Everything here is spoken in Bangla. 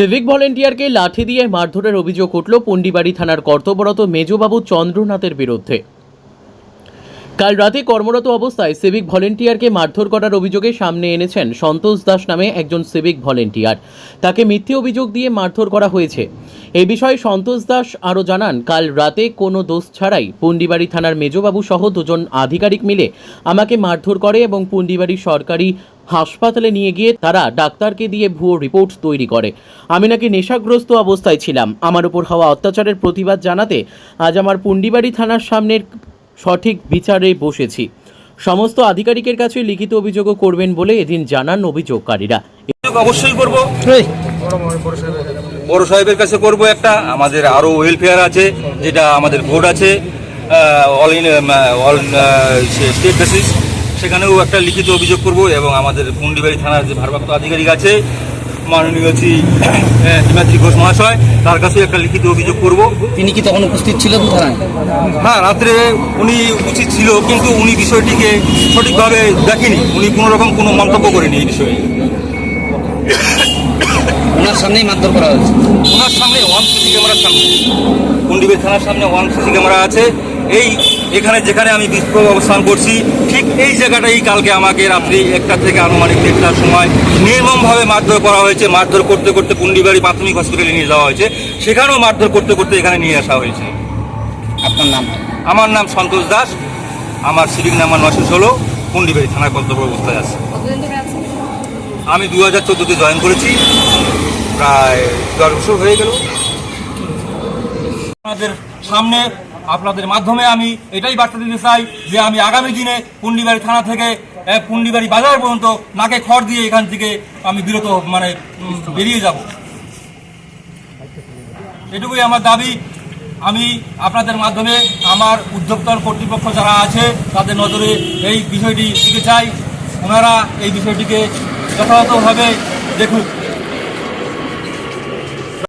সিভিক ভলেন্টিয়ারকে লাঠি দিয়ে মারধরের অভিযোগ উঠল পুন্ডিবাড়ি থানার কর্তব্যরত মেজবাবু চন্দ্রনাথের বিরুদ্ধে। কাল রাতে কর্মরত অবস্থায় সিভিক ভলেন্টিয়ারকে মারধর করার অভিযোগে সামনে এনেছেন সন্তোষ দাস নামে একজন সিভিক ভলেন্টিয়ার। তাকে মিথ্যে অভিযোগ দিয়ে মারধর করা হয়েছে। এই বিষয়ে সন্তোষ দাস আরও জানান, কাল রাতে কোনো দোষ ছাড়াই পুন্ডিবাড়ি থানার মেজবাবু সহ দুজন আধিকারিক মিলে আমাকে মারধর করে এবং পুন্ডিবাড়ি সরকারি হাসপাতালে নিয়ে গিয়ে তারা ডাক্তারকে দিয়ে ভুয়ো রিপোর্ট তৈরি করে। আমি নাকি নেশাগ্রস্ত অবস্থায় ছিলাম। আমার উপর হওয়া অত্যাচারের প্রতিবাদ জানাতে আজ আমার পুন্ডিবাড়ি থানার সামনের সঠিক বিচারে বসেছি। সমস্ত আধিকারিকের কাছে লিখিত অভিযোগও করবেন বলে এদিন জানান অভিযোগকারীরা। অবশ্যই করব, বড় সাহেবের কাছে করব। একটা আমাদের আরো ওয়েলফেয়ার আছে, যেটা আমাদের বোর্ড আছে অল স্টেট বেসিস, সেখানেও একটা লিখিত অভিযোগ করব। এবং আমাদের পুন্ডিবাড়ি থানার যে ভারপ্রাপ্ত আধিকারিক আছে মাননীয় হিমাদ্রি ঘোষ মহাশয়, তার কাছেও একটা লিখিত অভিযোগ করব। তিনি কি তখন উপস্থিত ছিলেন থানায়? হ্যাঁ, রাত্রে উনি উপস্থিত ছিল, কিন্তু উনি বিষয়টিকে সঠিকভাবে দেখেনি। উনি কোনো রকম কোনো মন্তব্য করেনি এই বিষয়ে। ওনার সামনেই মারধর করা হয়েছে। ওনার সামনে ওয়ান সিসি ক্যামেরার সামনে, পুন্ডিবাড়ি থানার সামনে ওয়ান সিসি ক্যামেরা আছে। এখানে যেখানে আমি বিক্ষোভ অবস্থান করছি, ঠিক এই জায়গাটাই কালকে আমাকে রাত্রি 1টা থেকে আনুমানিক 1টার সময় নির্মমভাবে মারধর করা হয়েছে। মারধর করতে করতে পুন্ডিবাড়ি প্রাথমিক হসপিটালে নিয়ে যাওয়া হয়েছে, সেখানেও মারধর করতে করতে এখানে নিয়ে আসা হয়েছে। আপনার নাম? আমার নাম সন্তোষ দাস, আমার সিভিক নাম্বার 916, পুন্ডিবাড়ি থানার কর্তব্য অবস্থায় আছে। আমি 2014-তে জয়েন করেছি, প্রায় 10 বছর হয়ে গেল। আপনাদের সামনে আপনাদের মাধ্যমে আমি এটাই বার্তা দিতে চাই যে আমি আগামী দিনে পুন্ডিবাড়ি থানা থেকে পুন্ডিবাড়ি বাজার পর্যন্ত নাকে খড় দিয়ে এখান থেকে আমি বিরত বেরিয়ে যাব। এটুকুই আমার দাবি। আমি আপনাদের মাধ্যমে আমার উদ্যোক্তার কর্তৃপক্ষ যারা আছে তাদের নজরে এই বিষয়টি দিতে চাই। ওনারা এই বিষয়টিকে যথাযথভাবে দেখুক।